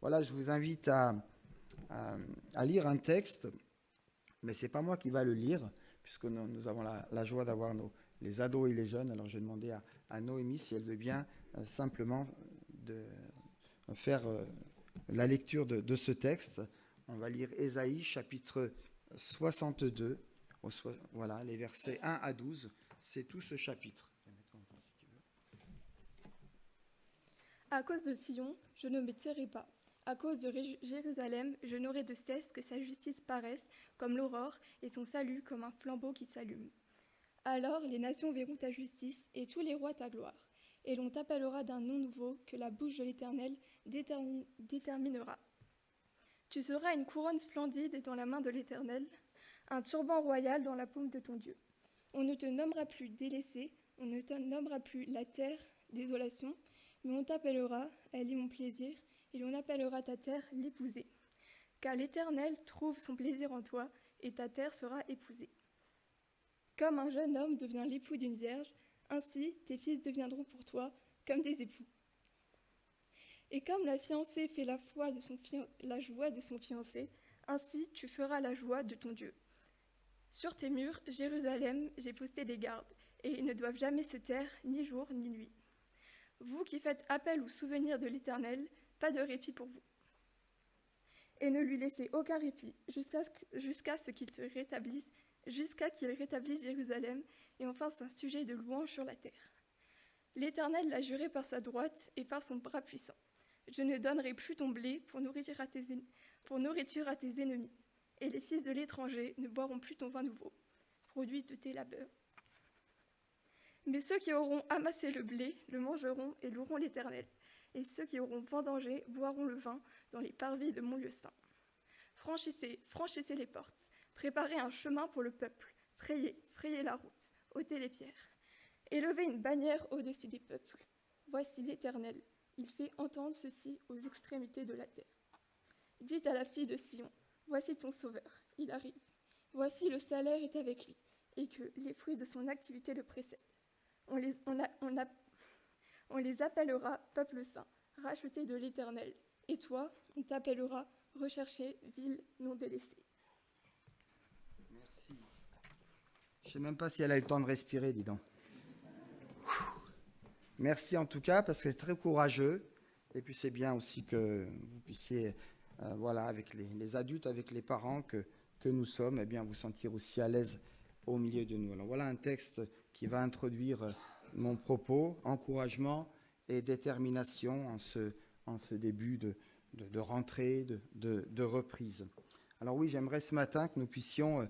Voilà, je vous invite à lire un texte, mais ce n'est pas moi qui va le lire, puisque nous avons la joie d'avoir les ados et les jeunes. Alors je vais demander à Noémie si elle veut bien simplement de faire la lecture de ce texte. On va lire Ésaïe chapitre 62, voilà, les versets 1 à 12, c'est tout ce chapitre. À cause de Sion, je ne me tairai pas. À cause de Jérusalem, je n'aurai de cesse que sa justice paraisse comme l'aurore et son salut comme un flambeau qui s'allume. Alors les nations verront ta justice et tous les rois ta gloire, et l'on t'appellera d'un nom nouveau que la bouche de l'Éternel déterminera. Tu seras une couronne splendide dans la main de l'Éternel, un turban royal dans la paume de ton Dieu. On ne te nommera plus délaissé, on ne te nommera plus la terre, désolation, mais on t'appellera, elle est mon plaisir, et l'on appellera ta terre l'épousée. Car l'Éternel trouve son plaisir en toi, et ta terre sera épousée. Comme un jeune homme devient l'époux d'une vierge, ainsi tes fils deviendront pour toi comme des époux. Et comme la fiancée fait la joie de son fiancé, ainsi tu feras la joie de ton Dieu. Sur tes murs, Jérusalem, j'ai posté des gardes, et ils ne doivent jamais se taire, ni jour ni nuit. Vous qui faites appel au souvenir de l'Éternel, pas de répit pour vous. Et ne lui laissez aucun répit, jusqu'à ce qu'il se rétablisse, jusqu'à qu'il rétablisse Jérusalem, et en fasse un sujet de louange sur la terre. L'Éternel l'a juré par sa droite et par son bras puissant. Je ne donnerai plus ton blé pour nourriture à tes ennemis, et les fils de l'étranger ne boiront plus ton vin nouveau, produit de tes labeurs. Mais ceux qui auront amassé le blé le mangeront et loueront l'Éternel, et ceux qui auront vendangé boiront le vin dans les parvis de mon lieu saint. Franchissez les portes, préparez un chemin pour le peuple, frayez la route, ôtez les pierres. Élevez une bannière au-dessus des peuples. Voici l'Éternel, il fait entendre ceci aux extrémités de la terre. Dites à la fille de Sion, voici ton sauveur, il arrive. Voici le salaire est avec lui, et que les fruits de son activité le précèdent. On les appellera peuple saint, racheté de l'Éternel. Et toi, on t'appellera recherché, ville non délaissée. Merci. Je ne sais même pas si elle a eu le temps de respirer, dis donc. Merci en tout cas, parce que c'est très courageux. Et puis c'est bien aussi que vous puissiez, voilà, avec les adultes, avec les parents que nous sommes, eh bien, vous sentir aussi à l'aise au milieu de nous. Alors voilà un texte qui va introduire mon propos, encouragement et détermination en ce début de rentrée, de reprise. Alors oui, j'aimerais ce matin que nous puissions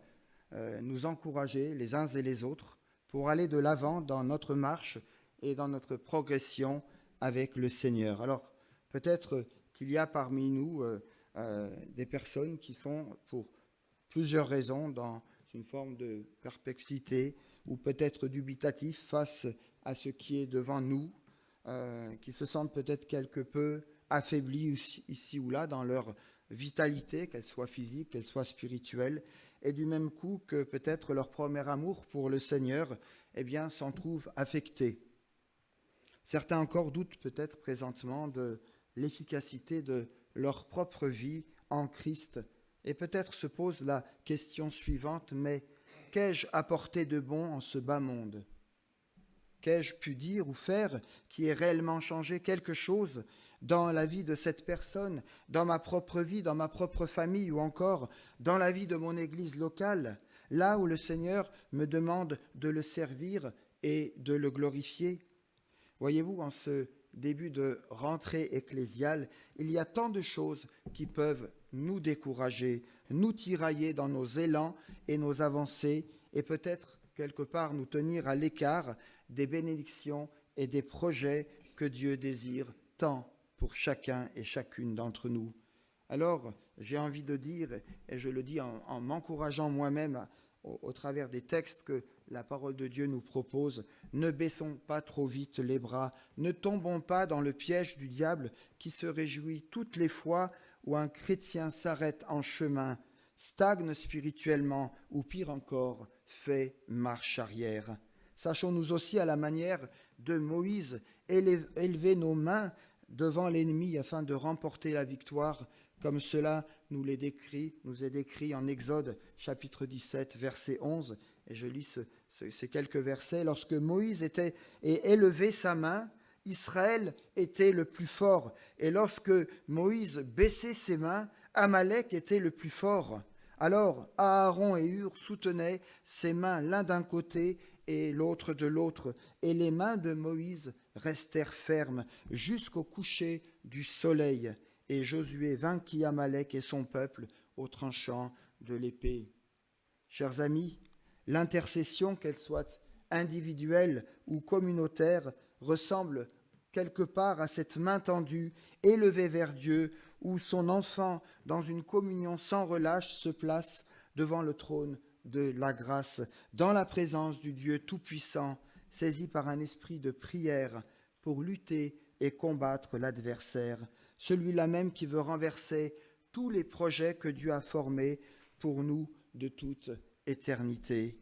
nous encourager les uns et les autres pour aller de l'avant dans notre marche et dans notre progression avec le Seigneur. Alors peut-être qu'il y a parmi nous des personnes qui sont pour plusieurs raisons dans une forme de perplexité ou peut-être dubitatif face à ce qui est devant nous, qui se sentent peut-être quelque peu affaiblis ici ou là dans leur vitalité, qu'elle soit physique, qu'elle soit spirituelle, et du même coup que peut-être leur premier amour pour le Seigneur, eh bien, s'en trouve affecté. Certains encore doutent peut-être présentement de l'efficacité de leur propre vie en Christ, et peut-être se posent la question suivante, mais qu'ai-je apporté de bon en ce bas monde ? Qu'ai-je pu dire ou faire qui ait réellement changé quelque chose dans la vie de cette personne, dans ma propre vie, dans ma propre famille ou encore dans la vie de mon église locale, là où le Seigneur me demande de le servir et de le glorifier ? Voyez-vous, en ce début de rentrée ecclésiale, il y a tant de choses qui peuvent nous décourager, nous tirailler dans nos élans et nos avancées, et peut-être quelque part nous tenir à l'écart des bénédictions et des projets que Dieu désire tant pour chacun et chacune d'entre nous. Alors, j'ai envie de dire, et je le dis en m'encourageant moi-même au travers des textes que la parole de Dieu nous propose, ne baissons pas trop vite les bras, ne tombons pas dans le piège du diable qui se réjouit toutes les fois où un chrétien s'arrête en chemin, stagne spirituellement ou pire encore, fait marche arrière. Sachons-nous aussi à la manière de Moïse élever nos mains devant l'ennemi afin de remporter la victoire, comme cela nous est décrit en Exode chapitre 17, verset 11. Et je lis ces quelques versets. Lorsque Moïse était et élevé sa main, Israël était le plus fort. Et lorsque Moïse baissait ses mains, Amalek était le plus fort. Alors Aaron et Hur soutenaient ses mains l'un d'un côté et l'autre de l'autre, et les mains de Moïse restèrent fermes jusqu'au coucher du soleil. Et Josué vainquit Amalek et son peuple au tranchant de l'épée. Chers amis, l'intercession, qu'elle soit individuelle ou communautaire, ressemble quelque part à cette main tendue, élevée vers Dieu, où son enfant, dans une communion sans relâche, se place devant le trône de la grâce, dans la présence du Dieu Tout-Puissant, saisi par un esprit de prière pour lutter et combattre l'adversaire, celui-là même qui veut renverser tous les projets que Dieu a formés pour nous de toute éternité.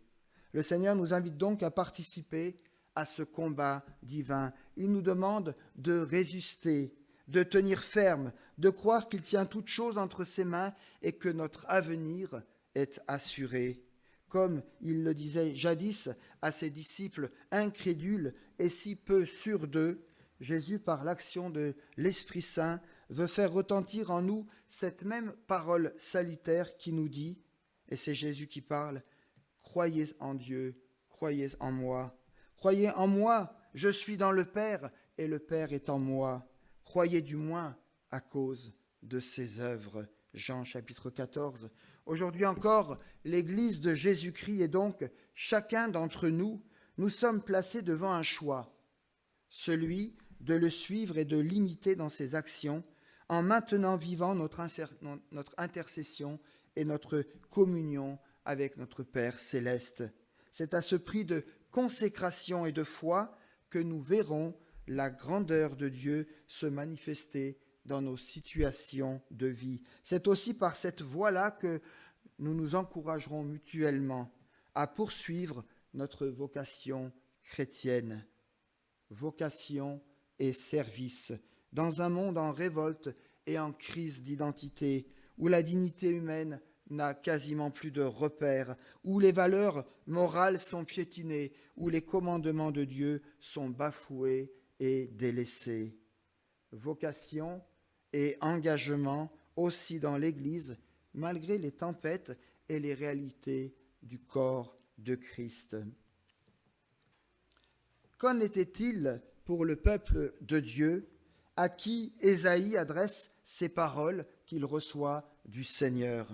Le Seigneur nous invite donc à participer à ce combat divin. Il nous demande de résister, de tenir ferme, de croire qu'il tient toutes choses entre ses mains et que notre avenir est assuré. Comme il le disait jadis à ses disciples incrédules et si peu sûrs d'eux, Jésus, par l'action de l'Esprit Saint, veut faire retentir en nous cette même parole salutaire qui nous dit, et c'est Jésus qui parle, « Croyez en Dieu, croyez en moi. Croyez en moi, je suis dans le Père, et le Père est en moi. Croyez du moins à cause de ses œuvres. » Jean chapitre 14. Aujourd'hui encore, l'Église de Jésus-Christ et donc chacun d'entre nous, nous sommes placés devant un choix, celui de le suivre et de l'imiter dans ses actions, en maintenant vivant notre intercession et notre communion avec notre Père céleste. C'est à ce prix de consécration et de foi que nous verrons la grandeur de Dieu se manifester dans nos situations de vie. C'est aussi par cette voie-là que nous nous encouragerons mutuellement à poursuivre notre vocation chrétienne. Vocation et service, dans un monde en révolte et en crise d'identité, où la dignité humaine n'a quasiment plus de repères, où les valeurs morales sont piétinées, où les commandements de Dieu sont bafoués et délaissés. Vocation et engagement aussi dans l'Église, malgré les tempêtes et les réalités du corps de Christ. Qu'en était-il pour le peuple de Dieu, à qui Ésaïe adresse ces paroles qu'il reçoit du Seigneur?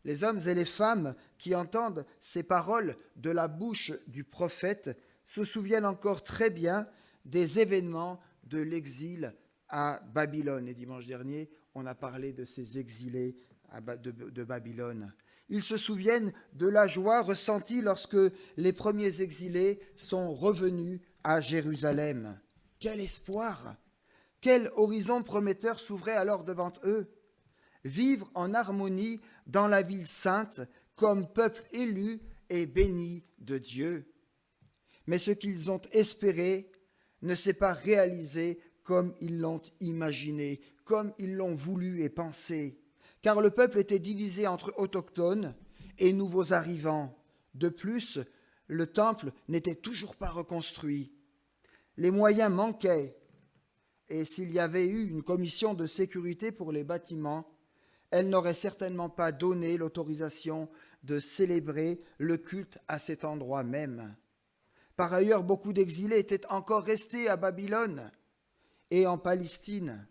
Les hommes et les femmes qui entendent ces paroles de la bouche du prophète se souviennent encore très bien des événements de l'exil à Babylone. Et dimanche dernier, on a parlé de ces exilés de Babylone. Ils se souviennent de la joie ressentie lorsque les premiers exilés sont revenus à Jérusalem. Quel espoir! Quel horizon prometteur s'ouvrait alors devant eux! Vivre en harmonie dans la ville sainte comme peuple élu et béni de Dieu. Mais ce qu'ils ont espéré ne s'est pas réalisé comme ils l'ont imaginé, comme ils l'ont voulu et pensé. Car le peuple était divisé entre autochtones et nouveaux arrivants. De plus, le temple n'était toujours pas reconstruit. Les moyens manquaient. Et s'il y avait eu une commission de sécurité pour les bâtiments, elle n'aurait certainement pas donné l'autorisation de célébrer le culte à cet endroit même. Par ailleurs, beaucoup d'exilés étaient encore restés à Babylone et en Palestine.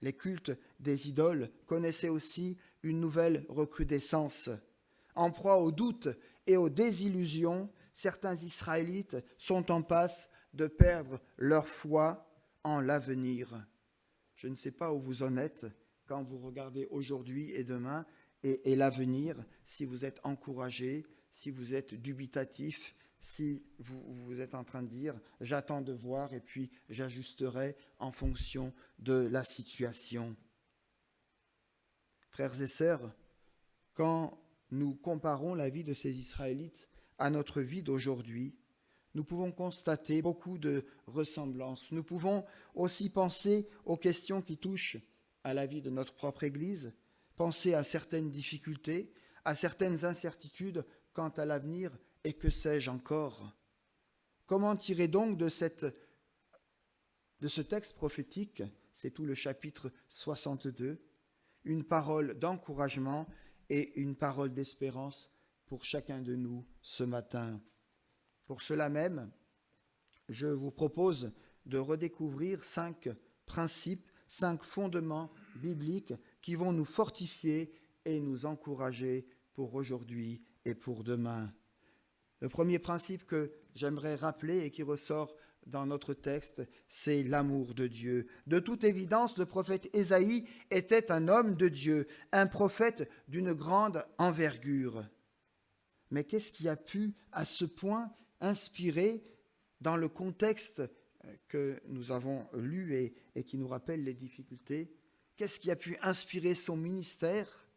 Les cultes des idoles connaissaient aussi une nouvelle recrudescence. En proie aux doutes et aux désillusions, certains Israélites sont en passe de perdre leur foi en l'avenir. Je ne sais pas où vous en êtes quand vous regardez aujourd'hui et demain et l'avenir, si vous êtes encouragé, si vous êtes dubitatif, si vous êtes en train de dire « j'attends de voir et puis j'ajusterai en fonction de la situation ». Frères et sœurs, quand nous comparons la vie de ces Israélites à notre vie d'aujourd'hui, nous pouvons constater beaucoup de ressemblances. Nous pouvons aussi penser aux questions qui touchent à la vie de notre propre Église, penser à certaines difficultés, à certaines incertitudes quant à l'avenir, et que sais-je encore. Comment tirer donc de ce texte prophétique, c'est tout le chapitre 62, une parole d'encouragement et une parole d'espérance pour chacun de nous ce matin. Pour cela même, je vous propose de redécouvrir 5 principes, 5 fondements bibliques qui vont nous fortifier et nous encourager pour aujourd'hui et pour demain. Le premier principe que j'aimerais rappeler et qui ressort dans notre texte, c'est l'amour de Dieu. De toute évidence, le prophète Ésaïe était un homme de Dieu, un prophète d'une grande envergure. Mais qu'est-ce qui a pu, à ce point, inspirer, dans le contexte que nous avons lu et qui nous rappelle les difficultés, qu'est-ce qui a pu inspirer son ministère,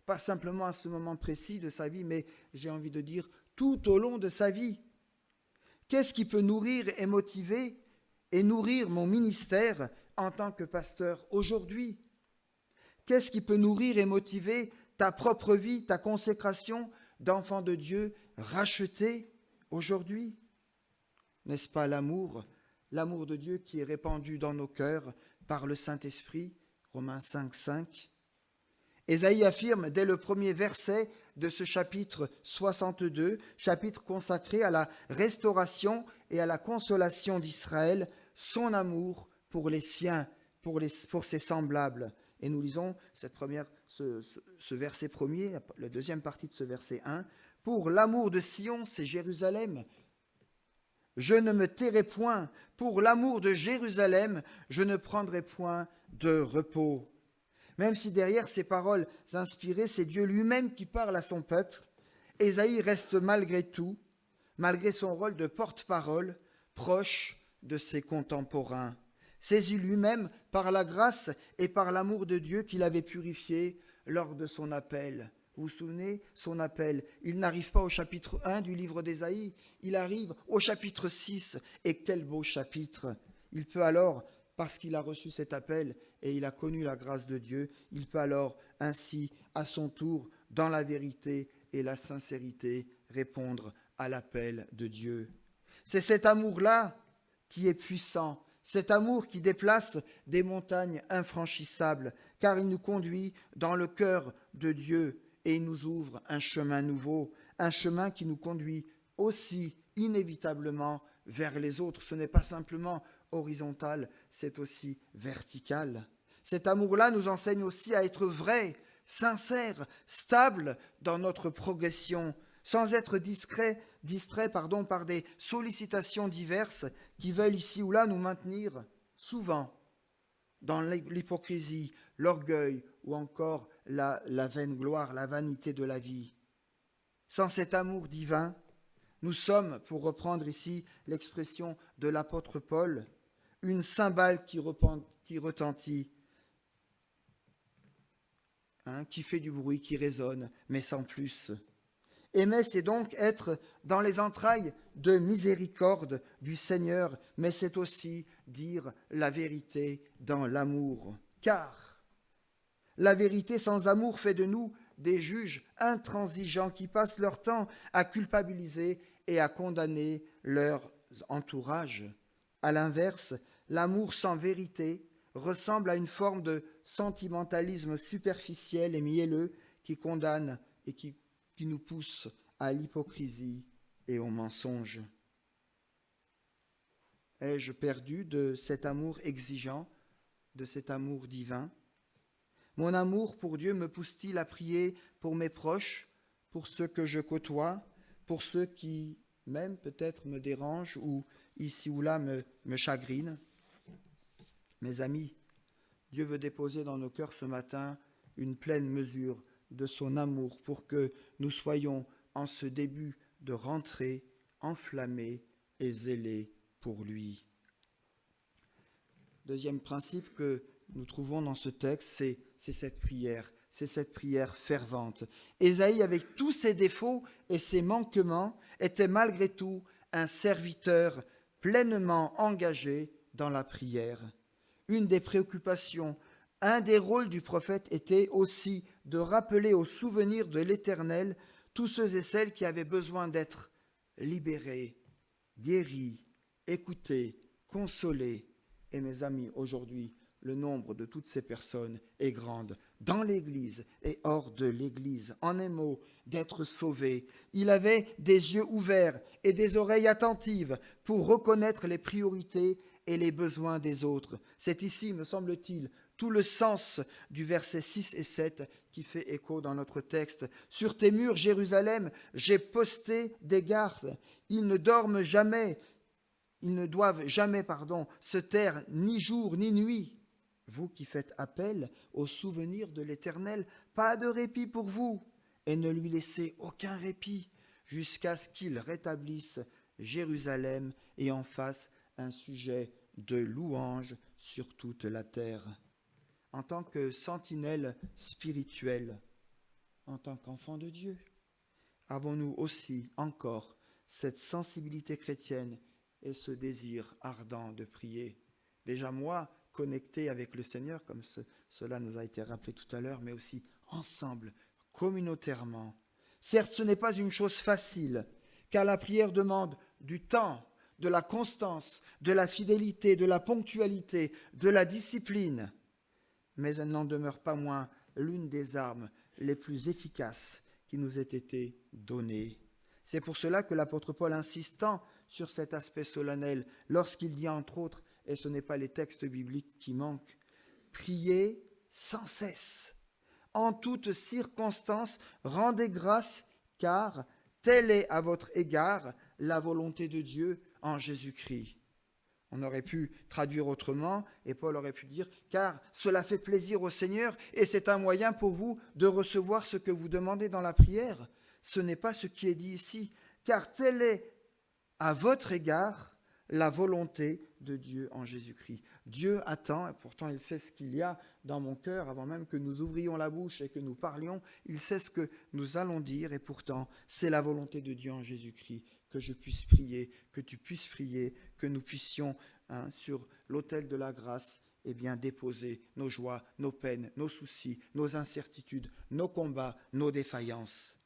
pas simplement à ce moment précis de sa vie, mais j'ai envie de dire tout au long de sa vie? Qu'est-ce qui peut nourrir et motiver et nourrir mon ministère en tant que pasteur aujourd'hui? Qu'est-ce qui peut nourrir et motiver ta propre vie, ta consécration d'enfant de Dieu racheté aujourd'hui? N'est-ce pas l'amour de Dieu qui est répandu dans nos cœurs par le Saint-Esprit, Romains 5, 5. Ésaïe affirme dès le premier verset de ce chapitre 62, chapitre consacré à la restauration et à la consolation d'Israël, son amour pour les siens, pour ses semblables. Et nous lisons ce verset premier, la deuxième partie de ce verset 1. « Pour l'amour de Sion, c'est Jérusalem. Je ne me tairai point. Pour l'amour de Jérusalem, je ne prendrai point de repos. » Même si derrière ces paroles inspirées, c'est Dieu lui-même qui parle à son peuple, Ésaïe reste malgré tout, malgré son rôle de porte-parole, proche de ses contemporains, saisi lui-même par la grâce et par l'amour de Dieu qu'il avait purifié lors de son appel. Vous vous souvenez, son appel, il n'arrive pas au chapitre 1 du livre d'Ésaïe, il arrive au chapitre 6, et quel beau chapitre! Il peut alors, parce qu'il a reçu cet appel et il a connu la grâce de Dieu, il peut alors ainsi, à son tour, dans la vérité et la sincérité, répondre à l'appel de Dieu. C'est cet amour-là qui est puissant, cet amour qui déplace des montagnes infranchissables, car il nous conduit dans le cœur de Dieu et il nous ouvre un chemin nouveau, un chemin qui nous conduit aussi inévitablement vers les autres. Ce n'est pas simplement horizontal, c'est aussi vertical. Cet amour-là nous enseigne aussi à être vrai, sincère, stable dans notre progression, sans être distrait par des sollicitations diverses qui veulent ici ou là nous maintenir souvent dans l'hypocrisie, l'orgueil ou encore la vaine gloire, la vanité de la vie. Sans cet amour divin, nous sommes, pour reprendre ici l'expression de l'apôtre Paul, une cymbale qui retentit, qui fait du bruit, qui résonne, mais sans plus. Aimer, c'est donc être dans les entrailles de miséricorde du Seigneur, mais c'est aussi dire la vérité dans l'amour. Car la vérité sans amour fait de nous des juges intransigeants qui passent leur temps à culpabiliser et à condamner leur entourage. À l'inverse, l'amour sans vérité ressemble à une forme de sentimentalisme superficiel et mielleux qui condamne et qui nous pousse à l'hypocrisie et au mensonge. Ai-je perdu de cet amour exigeant, de cet amour divin? Mon amour pour Dieu me pousse-t-il à prier pour mes proches, pour ceux que je côtoie, pour ceux qui même peut-être me dérangent ou ici ou là me chagrinent? Mes amis, Dieu veut déposer dans nos cœurs ce matin une pleine mesure de son amour pour que nous soyons en ce début de rentrée enflammés et zélés pour lui. Deuxième principe que nous trouvons dans ce texte, c'est cette prière fervente. Ésaïe, avec tous ses défauts et ses manquements, était malgré tout un serviteur pleinement engagé dans la prière. Une des préoccupations, un des rôles du prophète était aussi de rappeler au souvenir de l'Éternel tous ceux et celles qui avaient besoin d'être libérés, guéris, écoutés, consolés. Et mes amis, aujourd'hui, le nombre de toutes ces personnes est grande, dans l'Église et hors de l'Église. En un mot, d'être sauvés. Il avait des yeux ouverts et des oreilles attentives pour reconnaître les priorités et les besoins des autres. C'est ici, me semble-t-il, tout le sens du verset 6 et 7 qui fait écho dans notre texte. Sur tes murs, Jérusalem, j'ai posté des gardes. Ils ne dorment jamais, ils ne doivent jamais, se taire ni jour ni nuit. Vous qui faites appel au souvenir de l'Éternel, pas de répit pour vous, et ne lui laissez aucun répit, jusqu'à ce qu'il rétablisse Jérusalem et en fasse un sujet de louange sur toute la terre. En tant que sentinelle spirituelle, en tant qu'enfant de Dieu, avons-nous aussi encore cette sensibilité chrétienne et ce désir ardent de prier? Déjà moi, connecté avec le Seigneur, comme cela nous a été rappelé tout à l'heure, mais aussi ensemble, communautairement. Certes, ce n'est pas une chose facile, car la prière demande du temps, de la constance, de la fidélité, de la ponctualité, de la discipline. Mais elle n'en demeure pas moins l'une des armes les plus efficaces qui nous ait été donnée. C'est pour cela que l'apôtre Paul insiste tant sur cet aspect solennel lorsqu'il dit entre autres, et ce n'est pas les textes bibliques qui manquent, « Priez sans cesse, en toutes circonstances, rendez grâce, car telle est à votre égard la volonté de Dieu en Jésus-Christ. » On aurait pu traduire autrement, et Paul aurait pu dire « Car cela fait plaisir au Seigneur, et c'est un moyen pour vous de recevoir ce que vous demandez dans la prière. » Ce n'est pas ce qui est dit ici, car telle est à votre égard la volonté de Dieu en Jésus-Christ. Dieu attend, et pourtant il sait ce qu'il y a dans mon cœur, avant même que nous ouvrions la bouche et que nous parlions, il sait ce que nous allons dire, et pourtant c'est la volonté de Dieu en Jésus-Christ, que je puisse prier, que tu puisses prier, que nous puissions, sur l'autel de la grâce, déposer nos joies, nos peines, nos soucis, nos incertitudes, nos combats, nos défaillances.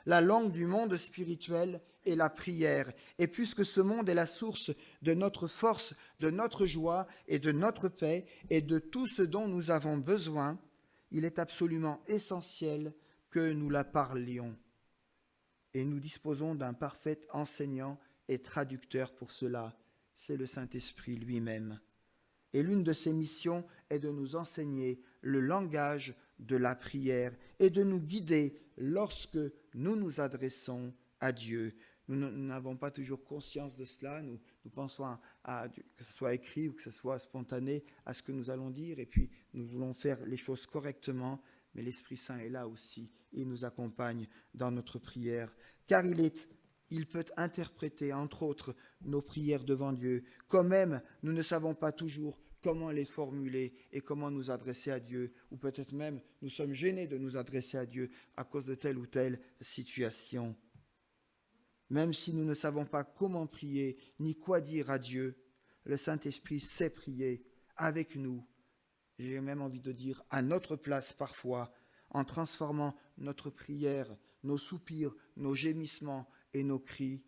La langue du monde spirituel est la prière. Et puisque ce monde est la source de notre force, de notre joie et de notre paix et de tout ce dont nous avons besoin, il est absolument essentiel que nous la parlions. Et nous disposons d'un parfait enseignant et traducteur pour cela. C'est le Saint-Esprit lui-même. Et l'une de ses missions est de nous enseigner le langage de la prière et de nous guider lorsque nous nous adressons à Dieu. Nous n'avons pas toujours conscience de cela, nous pensons que ce soit écrit ou que ce soit spontané, à ce que nous allons dire, et puis nous voulons faire les choses correctement, mais l'Esprit Saint est là aussi, il nous accompagne dans notre prière, car il peut interpréter, entre autres, nos prières devant Dieu, quand même nous ne savons pas toujours comment les formuler et comment nous adresser à Dieu, ou peut-être même nous sommes gênés de nous adresser à Dieu à cause de telle ou telle situation. Même si nous ne savons pas comment prier ni quoi dire à Dieu, le Saint-Esprit sait prier avec nous. J'ai même envie de dire à notre place parfois, en transformant notre prière, nos soupirs, nos gémissements et nos cris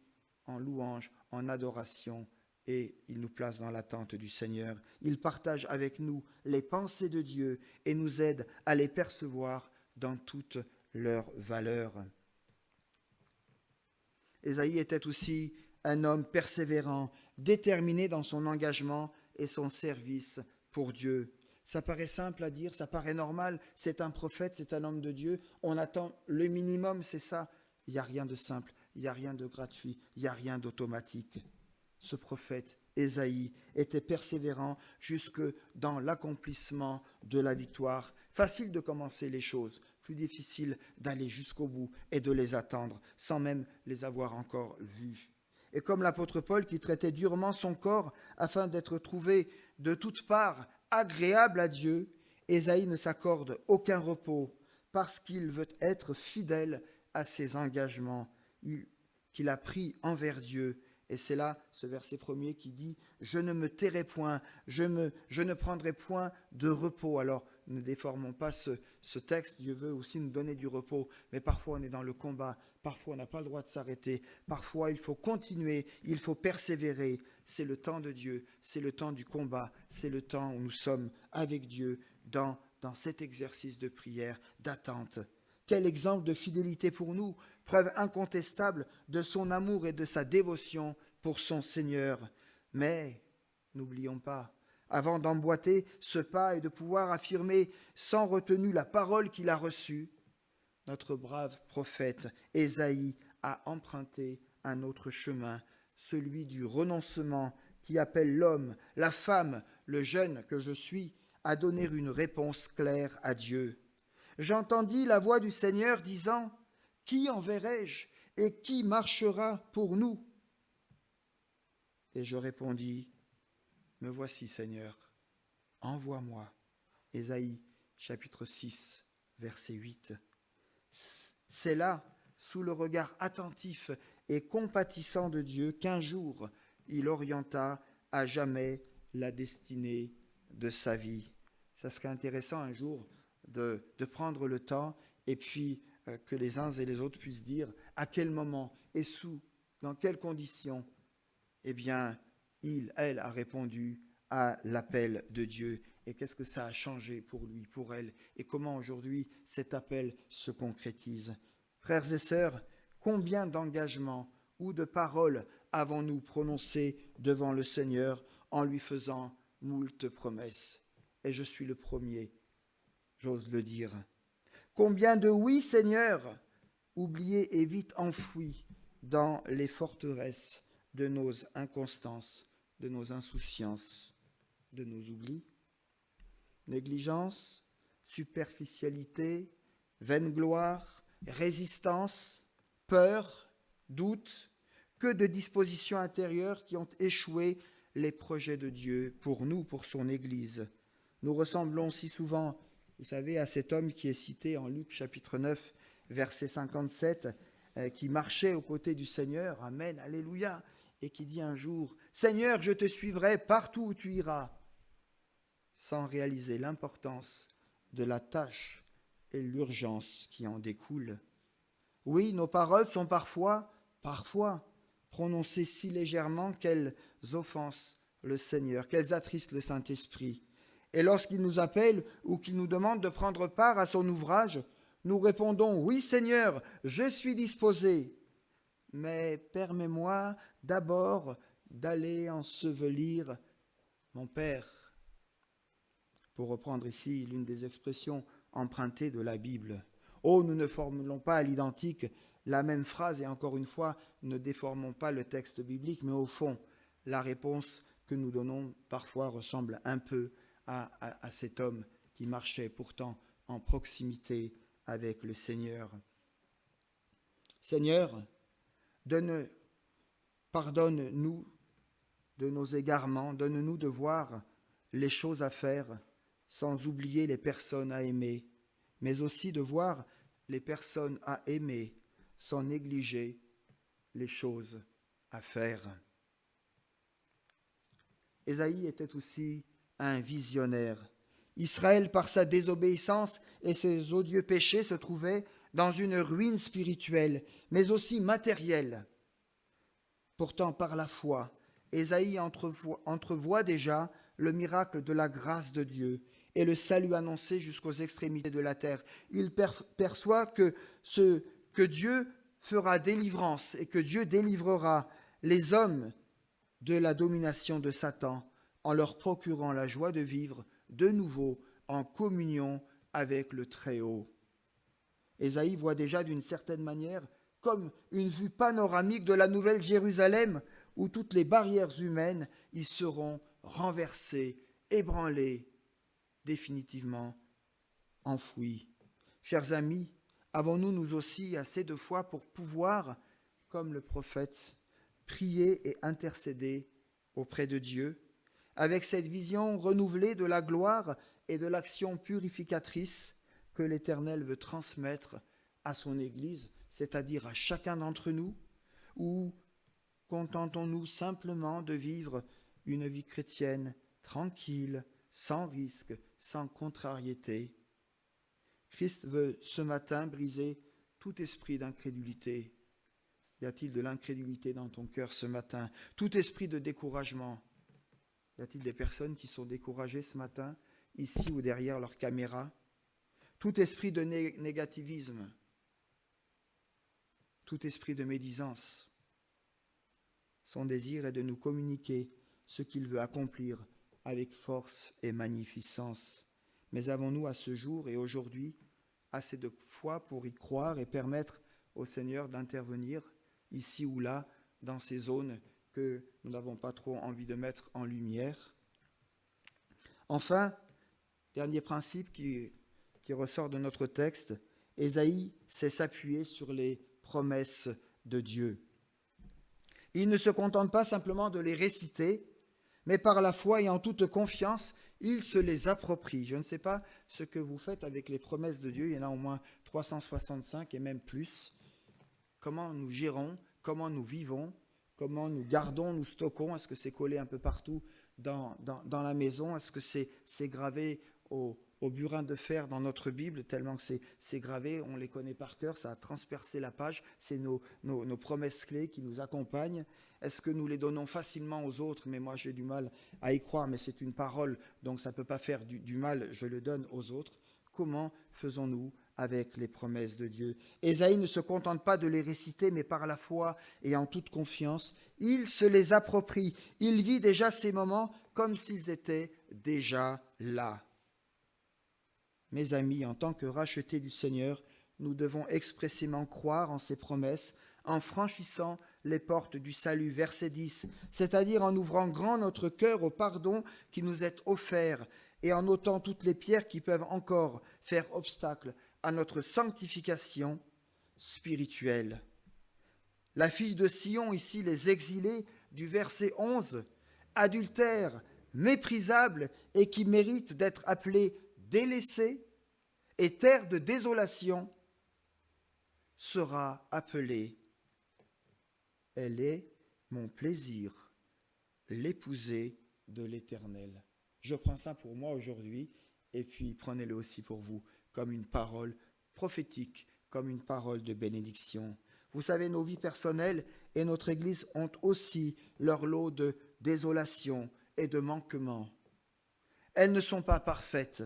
en louange, en adoration, et il nous place dans l'attente du Seigneur. Il partage avec nous les pensées de Dieu et nous aide à les percevoir dans toute leur valeur. Ésaïe était aussi un homme persévérant, déterminé dans son engagement et son service pour Dieu. Ça paraît simple à dire, ça paraît normal, c'est un prophète, c'est un homme de Dieu, on attend le minimum, c'est ça. Il n'y a rien de simple, il n'y a rien de gratuit, il n'y a rien d'automatique. Ce prophète, Ésaïe, était persévérant jusque dans l'accomplissement de la victoire. Facile de commencer les choses, plus difficile d'aller jusqu'au bout et de les attendre, sans même les avoir encore vues. Et comme l'apôtre Paul qui traitait durement son corps afin d'être trouvé de toutes parts agréable à Dieu, Ésaïe ne s'accorde aucun repos parce qu'il veut être fidèle à ses engagements qu'il a pris envers Dieu Et c'est là ce verset premier qui dit « Je ne me tairai point, je ne prendrai point de repos ». Alors, ne déformons pas ce texte, Dieu veut aussi nous donner du repos, mais parfois on est dans le combat, parfois on n'a pas le droit de s'arrêter, parfois il faut continuer, il faut persévérer. C'est le temps de Dieu, c'est le temps du combat, c'est le temps où nous sommes avec Dieu dans cet exercice de prière, d'attente. Quel exemple de fidélité pour nous, preuve incontestable de son amour et de sa dévotion pour son Seigneur. Mais n'oublions pas, avant d'emboîter ce pas et de pouvoir affirmer sans retenue la parole qu'il a reçue, notre brave prophète Ésaïe a emprunté un autre chemin, celui du renoncement qui appelle l'homme, la femme, le jeune que je suis, à donner une réponse claire à Dieu. J'entendis la voix du Seigneur disant « Qui enverrai-je et qui marchera pour nous ?» Et je répondis « Me voici, Seigneur, envoie-moi. » Ésaïe, chapitre 6, verset 8. C'est là, sous le regard attentif et compatissant de Dieu, qu'un jour, il orienta à jamais la destinée de sa vie. Ça serait intéressant un jour de prendre le temps et puis que les uns et les autres puissent dire à quel moment et dans quelles conditions, eh bien, elle a répondu à l'appel de Dieu. Et qu'est-ce que ça a changé pour lui, pour elle, et comment aujourd'hui cet appel se concrétise. Frères et sœurs, combien d'engagements ou de paroles avons-nous prononcées devant le Seigneur en lui faisant moult promesses? Et je suis le premier, j'ose le dire. Combien de oui, Seigneur, oubliés et vite enfouis dans les forteresses de nos inconstances, de nos insouciances, de nos oublis. Négligence, superficialité, vaine gloire, résistance, peur, doute, que de dispositions intérieures qui ont échoué les projets de Dieu pour nous, pour son Église. Nous ressemblons si souvent, vous savez, à cet homme qui est cité en Luc chapitre 9, verset 57, qui marchait aux côtés du Seigneur, Amen, Alléluia, et qui dit un jour, « Seigneur, je te suivrai partout où tu iras », sans réaliser l'importance de la tâche et l'urgence qui en découle. Oui, nos paroles sont parfois, prononcées si légèrement qu'elles offensent le Seigneur, qu'elles attristent le Saint-Esprit. Et lorsqu'il nous appelle ou qu'il nous demande de prendre part à son ouvrage, nous répondons « Oui, Seigneur, je suis disposé, mais permets-moi d'abord d'aller ensevelir mon Père. » Pour reprendre ici l'une des expressions empruntées de la Bible. Oh, nous ne formulons pas à l'identique la même phrase et encore une fois, ne déformons pas le texte biblique, mais au fond, la réponse que nous donnons parfois ressemble un peu à cet homme qui marchait pourtant en proximité avec le Seigneur. Seigneur, pardonne-nous de nos égarements, donne-nous de voir les choses à faire sans oublier les personnes à aimer, mais aussi de voir les personnes à aimer sans négliger les choses à faire. Ésaïe était aussi un visionnaire. Israël, par sa désobéissance et ses odieux péchés, se trouvait dans une ruine spirituelle, mais aussi matérielle. Pourtant, par la foi, Ésaïe entrevoit déjà le miracle de la grâce de Dieu et le salut annoncé jusqu'aux extrémités de la terre. Il perçoit que Dieu fera délivrance et que Dieu délivrera les hommes de la domination de Satan en leur procurant la joie de vivre de nouveau en communion avec le Très-Haut. Ésaïe voit déjà d'une certaine manière comme une vue panoramique de la nouvelle Jérusalem où toutes les barrières humaines y seront renversées, ébranlées, définitivement enfouies. Chers amis, avons-nous nous aussi assez de foi pour pouvoir, comme le prophète, prier et intercéder auprès de Dieu, avec cette vision renouvelée de la gloire et de l'action purificatrice que l'Éternel veut transmettre à son Église, c'est-à-dire à chacun d'entre nous, où contentons-nous simplement de vivre une vie chrétienne tranquille, sans risque, sans contrariété. Christ veut ce matin briser tout esprit d'incrédulité. Y a-t-il de l'incrédulité dans ton cœur ce matin? Tout esprit de découragement. Y a-t-il des personnes qui sont découragées ce matin, ici ou derrière leur caméra? Tout esprit de négativisme. Tout esprit de médisance. Son désir est de nous communiquer ce qu'il veut accomplir avec force et magnificence. Mais avons-nous à ce jour et aujourd'hui assez de foi pour y croire et permettre au Seigneur d'intervenir ici ou là dans ces zones que nous n'avons pas trop envie de mettre en lumière? Enfin, dernier principe qui ressort de notre texte, Ésaïe sait s'appuyer sur les promesses de Dieu. Il ne se contente pas simplement de les réciter, mais par la foi et en toute confiance, il se les approprie. Je ne sais pas ce que vous faites avec les promesses de Dieu, il y en a au moins 365 et même plus. Comment nous gérons, comment nous vivons, comment nous gardons, nous stockons? Est-ce que c'est collé un peu partout dans la maison? Est-ce que c'est gravé au burin de fer dans notre Bible, tellement que c'est gravé, on les connaît par cœur, ça a transpercé la page, c'est nos promesses clés qui nous accompagnent. Est-ce que nous les donnons facilement aux autres? Mais moi j'ai du mal à y croire, mais c'est une parole, donc ça ne peut pas faire du mal, je le donne aux autres. Comment faisons-nous avec les promesses de Dieu? Ésaïe ne se contente pas de les réciter, mais par la foi et en toute confiance, il se les approprie. Il vit déjà ces moments comme s'ils étaient déjà là. Mes amis, en tant que rachetés du Seigneur, nous devons expressément croire en ses promesses en franchissant les portes du salut, verset 10, c'est-à-dire en ouvrant grand notre cœur au pardon qui nous est offert et en ôtant toutes les pierres qui peuvent encore faire obstacle à notre sanctification spirituelle. La fille de Sion, ici les exilés du verset 11, adultère, méprisable et qui mérite d'être appelée délaissée et terre de désolation, sera appelée. Elle est mon plaisir, l'épousée de l'Éternel. Je prends ça pour moi aujourd'hui, et puis prenez-le aussi pour vous, comme une parole prophétique, comme une parole de bénédiction. Vous savez, nos vies personnelles et notre Église ont aussi leur lot de désolation et de manquements. Elles ne sont pas parfaites.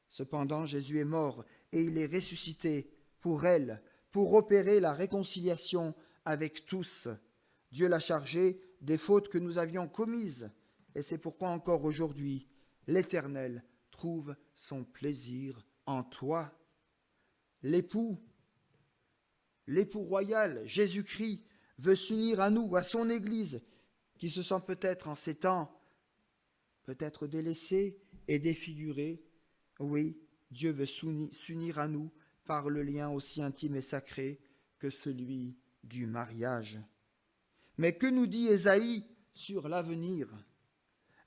Cependant, Jésus est mort et il est ressuscité pour elles, pour opérer la réconciliation avec tous. Dieu l'a chargé des fautes que nous avions commises. Et c'est pourquoi encore aujourd'hui, l'Éternel trouve son plaisir en toi. L'époux royal, Jésus-Christ, veut s'unir à nous, à son Église, qui se sent peut-être en ces temps, peut-être délaissée et défigurée. Oui, Dieu veut s'unir à nous par le lien aussi intime et sacré que celui du mariage. Mais que nous dit Ésaïe sur l'avenir?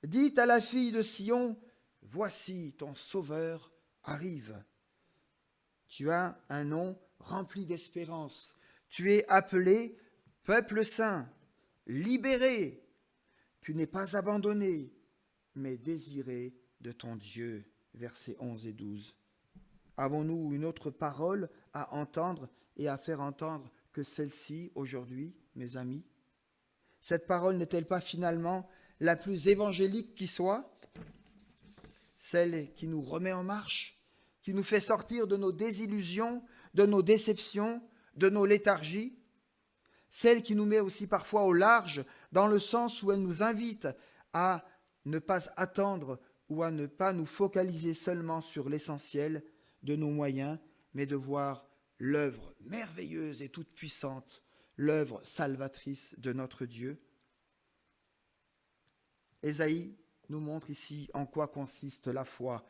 Dites à la fille de Sion, voici ton sauveur arrive. Tu as un nom rempli d'espérance. Tu es appelé peuple saint, libéré. Tu n'es pas abandonné, mais désiré de ton Dieu. Versets 11 et 12. Avons-nous une autre parole à entendre et à faire entendre que celle-ci aujourd'hui, mes amis? Cette parole n'est-elle pas finalement la plus évangélique qui soit? Celle qui nous remet en marche, qui nous fait sortir de nos désillusions, de nos déceptions, de nos léthargies? Celle qui nous met aussi parfois au large, dans le sens où elle nous invite à ne pas attendre ou à ne pas nous focaliser seulement sur l'essentiel de nos moyens, mais de voir l'œuvre merveilleuse et toute puissante, l'œuvre salvatrice de notre Dieu. Ésaïe nous montre ici en quoi consiste la foi.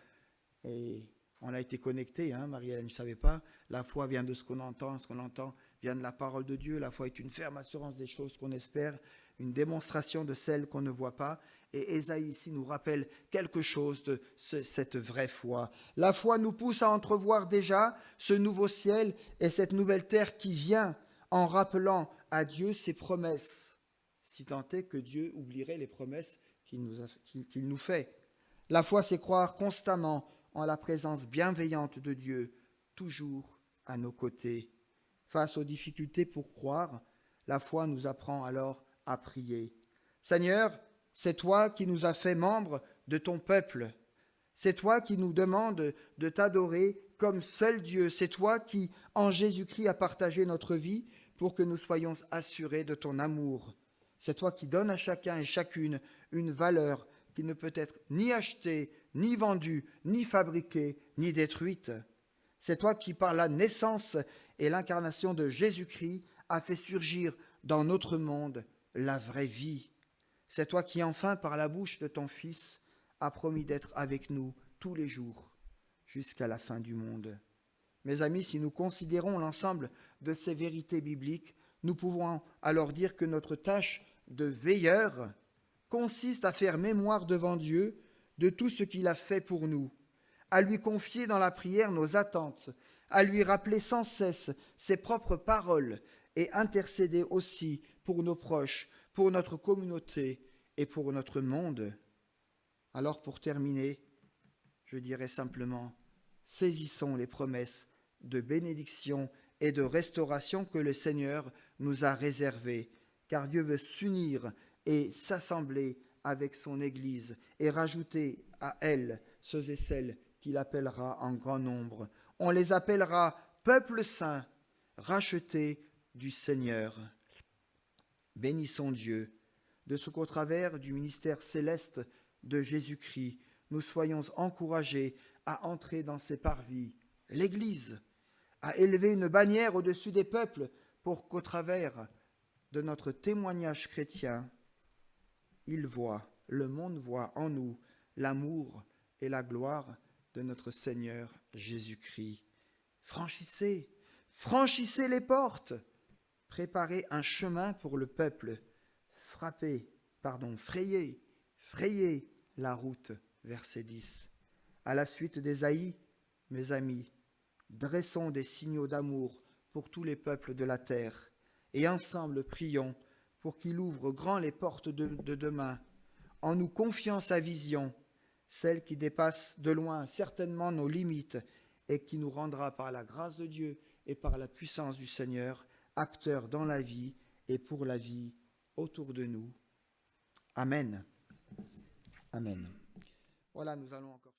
Et on a été connectés, Marie-Hélène, je ne savais pas, la foi vient de ce qu'on entend vient de la parole de Dieu, la foi est une ferme assurance des choses qu'on espère, une démonstration de celles qu'on ne voit pas. Et Ésaïe ici nous rappelle quelque chose de cette vraie foi. La foi nous pousse à entrevoir déjà ce nouveau ciel et cette nouvelle terre qui vient en rappelant à Dieu ses promesses. si tant est que Dieu oublierait les promesses qu'il nous fait. La foi, c'est croire constamment en la présence bienveillante de Dieu, toujours à nos côtés. Face aux difficultés pour croire, la foi nous apprend alors à prier. Seigneur, c'est toi qui nous as fait membres de ton peuple. C'est toi qui nous demandes de t'adorer comme seul Dieu. C'est toi qui, en Jésus-Christ, as partagé notre vie pour que nous soyons assurés de ton amour. C'est toi qui donnes à chacun et chacune une valeur qui ne peut être ni achetée, ni vendue, ni fabriquée, ni détruite. C'est toi qui, par la naissance et l'incarnation de Jésus-Christ, as fait surgir dans notre monde la vraie vie. C'est toi qui, enfin, par la bouche de ton Fils, as promis d'être avec nous tous les jours, jusqu'à la fin du monde. Mes amis, si nous considérons l'ensemble de ces vérités bibliques, nous pouvons alors dire que notre tâche de veilleur consiste à faire mémoire devant Dieu de tout ce qu'il a fait pour nous, à lui confier dans la prière nos attentes, à lui rappeler sans cesse ses propres paroles et intercéder aussi pour nos proches, pour notre communauté et pour notre monde. Alors pour terminer, je dirais simplement, saisissons les promesses de bénédiction et de restauration que le Seigneur nous a réservées, car Dieu veut s'unir et s'assembler avec son Église et rajouter à elle ceux et celles qu'il appellera en grand nombre. On les appellera peuple saint, racheté du Seigneur. Bénissons Dieu de ce qu'au travers du ministère céleste de Jésus-Christ, nous soyons encouragés à entrer dans ses parvis, l'Église, à élever une bannière au-dessus des peuples pour qu'au travers de notre témoignage chrétien, le monde voit en nous l'amour et la gloire de notre Seigneur Jésus-Christ. Franchissez les portes, préparez un chemin pour le peuple, frayez la route, verset 10. À la suite d'Ésaïe, mes amis, dressons des signaux d'amour pour tous les peuples de la terre et ensemble prions pour qu'il ouvre grand les portes de demain, en nous confiant sa vision, celle qui dépasse de loin certainement nos limites et qui nous rendra par la grâce de Dieu et par la puissance du Seigneur, acteurs dans la vie et pour la vie autour de nous. Amen. Amen. Voilà, nous allons encore...